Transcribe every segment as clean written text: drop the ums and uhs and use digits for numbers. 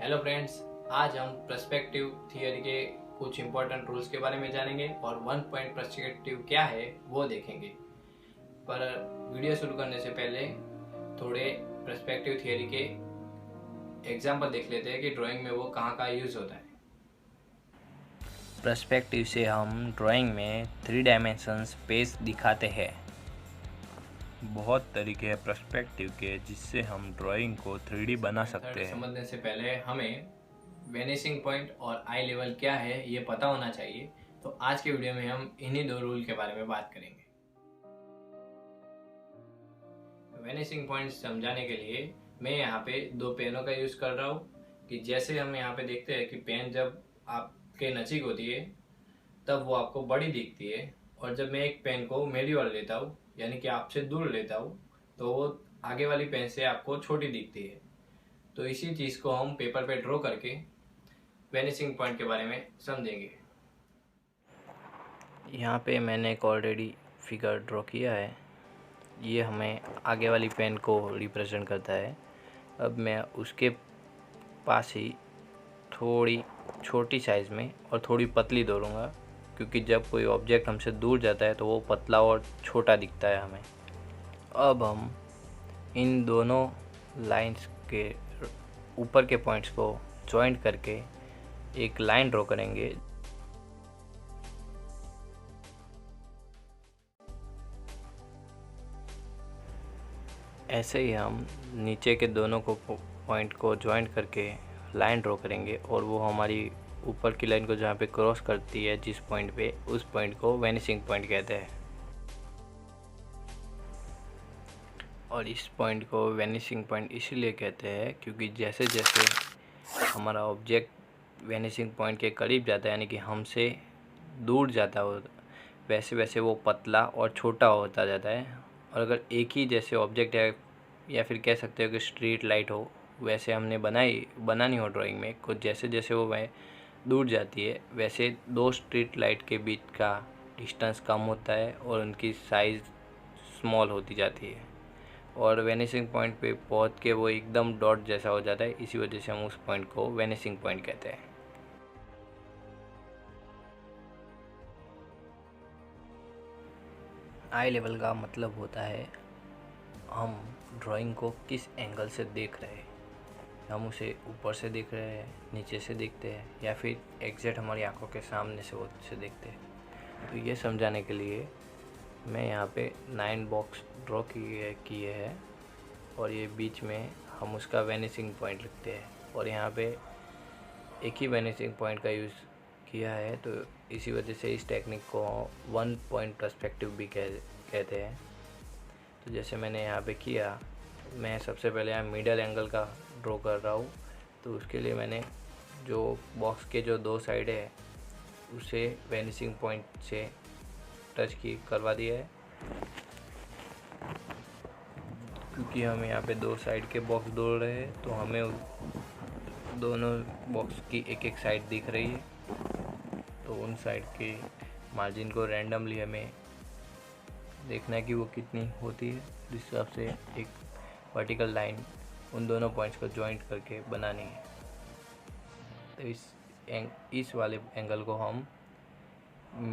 Hello friends, आज हम perspective theory के कुछ इंपॉर्टेंट रूल्स के बारे में जानेंगे और वन पॉइंट पर्सपेक्टिव क्या है वो देखेंगे। पर वीडियो शुरू करने से पहले थोड़े पर्सपेक्टिव थियरी के एग्जाम्पल देख लेते हैं कि ड्राइंग में वो कहाँ का यूज़ होता है। पर्सपेक्टिव से हम ड्राइंग में 3 डायमेंशन स्पेस दिखाते हैं। बहुत तरीके हैं पर्सपेक्टिव के जिससे हम ड्राइंग को 3D बना सकते हैं। समझने से पहले हमें वेनिशिंग पॉइंट और आई लेवल क्या है ये पता होना चाहिए। तो आज के वीडियो में हम इन्हीं दो रूल के बारे में बात करेंगे। वेनिशिंग पॉइंट समझाने के लिए मैं यहाँ पे दो पेनों का यूज़ कर रहा हूँ कि जैसे हम यहाँ पे देखते हैं कि पेन जब आपके नज़दीक होती है तब वो आपको बड़ी दिखती है, और जब मैं एक पेन को मेरी ओर लेता हूँ यानी कि आपसे दूर लेता हूँ तो वो आगे वाली पेन से आपको छोटी दिखती है। तो इसी चीज़ को हम पेपर पे ड्रॉ करके वेनिशिंग पॉइंट के बारे में समझेंगे। यहाँ पे मैंने एक ऑलरेडी फिगर ड्रॉ किया है। ये हमें आगे वाली पेन को रिप्रेजेंट करता है। अब मैं उसके पास ही थोड़ी छोटी साइज़ में और थोड़ी पतली दौड़ूंगा, क्योंकि जब कोई ऑब्जेक्ट हमसे दूर जाता है तो वो पतला और छोटा दिखता है हमें। अब हम इन दोनों लाइंस के ऊपर के पॉइंट्स को जॉइंट करके एक लाइन ड्रॉ करेंगे। ऐसे ही हम नीचे के दोनों को पॉइंट को जॉइंट करके लाइन ड्रॉ करेंगे, और वो हमारी ऊपर की लाइन को जहाँ पे क्रॉस करती है जिस पॉइंट पे, उस पॉइंट को वेनिशिंग पॉइंट कहते हैं। और इस पॉइंट को वेनिशिंग पॉइंट इसीलिए कहते हैं क्योंकि जैसे जैसे हमारा ऑब्जेक्ट वेनिशिंग पॉइंट के करीब जाता है, यानी कि हमसे दूर जाता हो, वैसे वैसे वो पतला और छोटा होता जाता है। और अगर एक ही जैसे ऑब्जेक्ट है, या फिर कह सकते हो कि स्ट्रीट लाइट हो, वैसे हमने बनानी हो ड्राइंग में, कुछ जैसे जैसे वो वह दूर जाती है वैसे दो स्ट्रीट लाइट के बीच का डिस्टेंस कम होता है और उनकी साइज़ स्मॉल होती जाती है, और वेनिशिंग पॉइंट पे पहुंच के वो एकदम डॉट जैसा हो जाता है। इसी वजह से हम उस पॉइंट को वेनिशिंग पॉइंट कहते हैं। आई लेवल का मतलब होता है हम ड्राइंग को किस एंगल से देख रहे हैं। हम उसे ऊपर से देख रहे हैं, नीचे से देखते हैं, या फिर एग्जैक्ट हमारी आंखों के सामने से वो से देखते हैं। तो ये समझाने के लिए मैं यहाँ पे 9 बॉक्स ड्रॉ किए हैं, और ये बीच में हम उसका वेनिशिंग पॉइंट लिखते हैं, और यहाँ पे एक ही वेनिशिंग पॉइंट का यूज़ किया है। तो इसी वजह से इस टेक्निक को वन पॉइंट पर्सपेक्टिव भी कहते हैं। तो जैसे मैंने यहाँ पे किया, मैं सबसे पहले यहाँ मिडल एंगल का ड्रॉ कर रहा हूँ। तो उसके लिए मैंने जो बॉक्स के जो दो साइड है उसे वेनिशिंग पॉइंट से टच करवा दिया है, क्योंकि हम यहाँ पे दो साइड के बॉक्स जोड़ रहे हैं तो हमें दोनों बॉक्स की एक एक साइड दिख रही है। तो उन साइड के मार्जिन को रैंडमली हमें देखना है कि वो कितनी होती है, जिस हिसाब से एक वर्टिकल लाइन उन दोनों पॉइंट्स को जॉइंट करके बनानी है। तो इस वाले एंगल को हम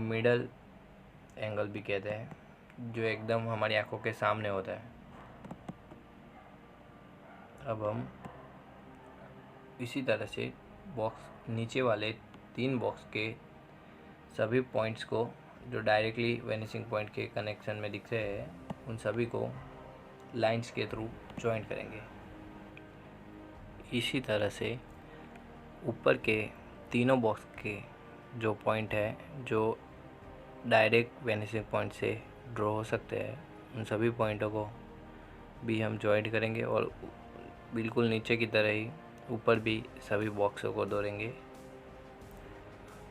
मिडल एंगल भी कहते हैं, जो एकदम हमारी आंखों के सामने होता है। अब हम इसी तरह से बॉक्स नीचे वाले 3 बॉक्स के सभी पॉइंट्स को जो डायरेक्टली वेनिशिंग पॉइंट के कनेक्शन में दिख रहे हैं, उन सभी को लाइंस के थ्रू जॉइंट करेंगे। इसी तरह से ऊपर के तीनों बॉक्स के जो पॉइंट है जो डायरेक्ट वेनिशिंग पॉइंट से ड्रॉ हो सकते हैं, उन सभी पॉइंटों को भी हम जॉइंट करेंगे, और बिल्कुल नीचे की तरह ही ऊपर भी सभी बॉक्सों को दौड़ेंगे।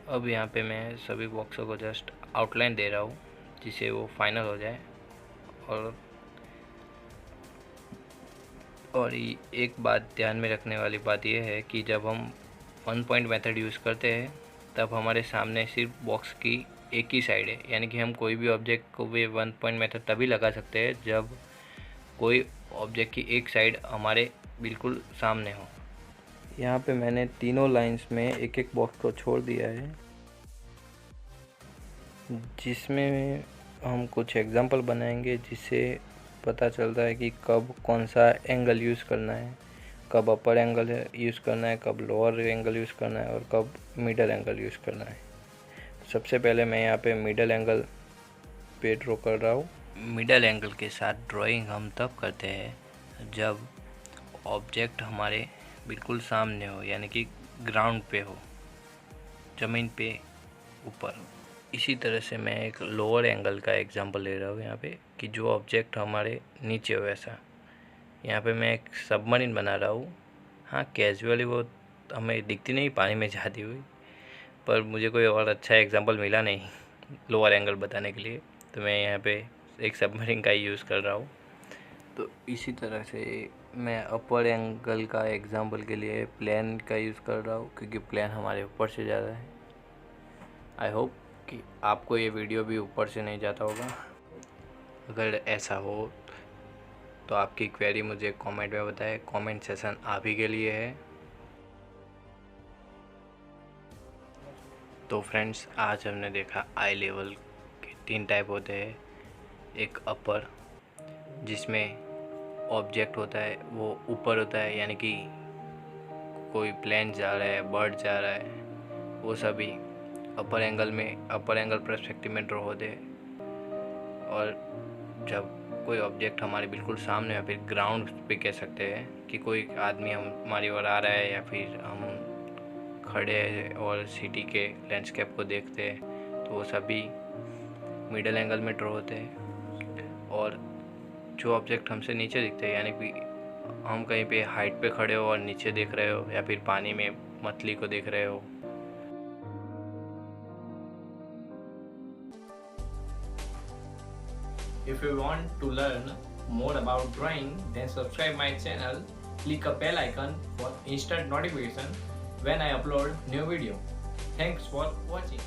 अब यहाँ पे मैं सभी बॉक्सों को जस्ट आउटलाइन दे रहा हूँ जिससे वो फाइनल हो जाए। और एक बात ध्यान में रखने वाली बात यह है कि जब हम वन पॉइंट मेथड यूज़ करते हैं तब हमारे सामने सिर्फ बॉक्स की एक ही साइड है, यानी कि हम कोई भी ऑब्जेक्ट को भी वन पॉइंट मेथड तभी लगा सकते हैं जब कोई ऑब्जेक्ट की एक साइड हमारे बिल्कुल सामने हो। यहाँ पे मैंने तीनों लाइंस में एक एक बॉक्स को छोड़ दिया है, जिसमें हम कुछ एग्जांपल बनाएंगे, जिससे पता चलता है कि कब कौन सा एंगल यूज़ करना है, कब अपर एंगल यूज़ करना है, कब लोअर एंगल यूज़ करना है और कब मिडल एंगल यूज़ करना है। सबसे पहले मैं यहाँ पे मिडल एंगल पे ड्रॉ कर रहा हूँ। मिडल एंगल के साथ ड्राइंग हम तब करते हैं जब ऑब्जेक्ट हमारे बिल्कुल सामने हो, यानी कि ग्राउंड पे हो, ज़मीन पे ऊपर। इसी तरह से मैं एक लोअर एंगल का एग्जांपल ले रहा हूँ यहाँ पे, कि जो ऑब्जेक्ट हमारे नीचे हो ऐसा। यहाँ पे मैं एक सबमरीन बना रहा हूँ। हाँ, कैजुअली वो हमें दिखती नहीं पानी में जाती हुई, पर मुझे कोई और अच्छा एग्जांपल मिला नहीं लोअर एंगल बताने के लिए, तो मैं यहाँ पे एक सबमरीन का ही यूज़ कर रहा हूँ। तो इसी तरह से मैं अपर एंगल का एग्जांपल के लिए प्लेन का यूज़ कर रहा हूँ, क्योंकि प्लेन हमारे ऊपर से जा रहा है। आई होप कि आपको ये वीडियो भी ऊपर से नहीं जाता होगा। अगर ऐसा हो तो आपकी क्वेरी मुझे कमेंट में बताएं। कमेंट सेशन आप ही के लिए है। तो फ्रेंड्स, आज हमने देखा आई लेवल के 3 टाइप होते हैं। एक अपर, जिसमें ऑब्जेक्ट होता है वो ऊपर होता है, यानी कि कोई प्लेन जा रहा है, बर्ड जा रहा है, वो सभी अपर एंगल में, अपर एंगल पर्सपेक्टिव में ड्रॉ होते हैं। और जब कोई ऑब्जेक्ट हमारे बिल्कुल सामने या फिर ग्राउंड पे कह सकते हैं कि कोई आदमी हमारी ओर आ रहा है, या फिर हम खड़े हैं और सिटी के लैंडस्केप को देखते हैं, तो वो सभी मिडल एंगल में ड्रॉ होते हैं। और जो ऑब्जेक्ट हमसे नीचे दिखते हैं, यानी कि हम कहीं पे हाइट पे खड़े हो और नीचे देख रहे हो, या फिर पानी में मछली को देख रहे हो। If you want to learn more about drawing, then subscribe my channel, click a bell icon for instant notification when I upload new video. Thanks for watching.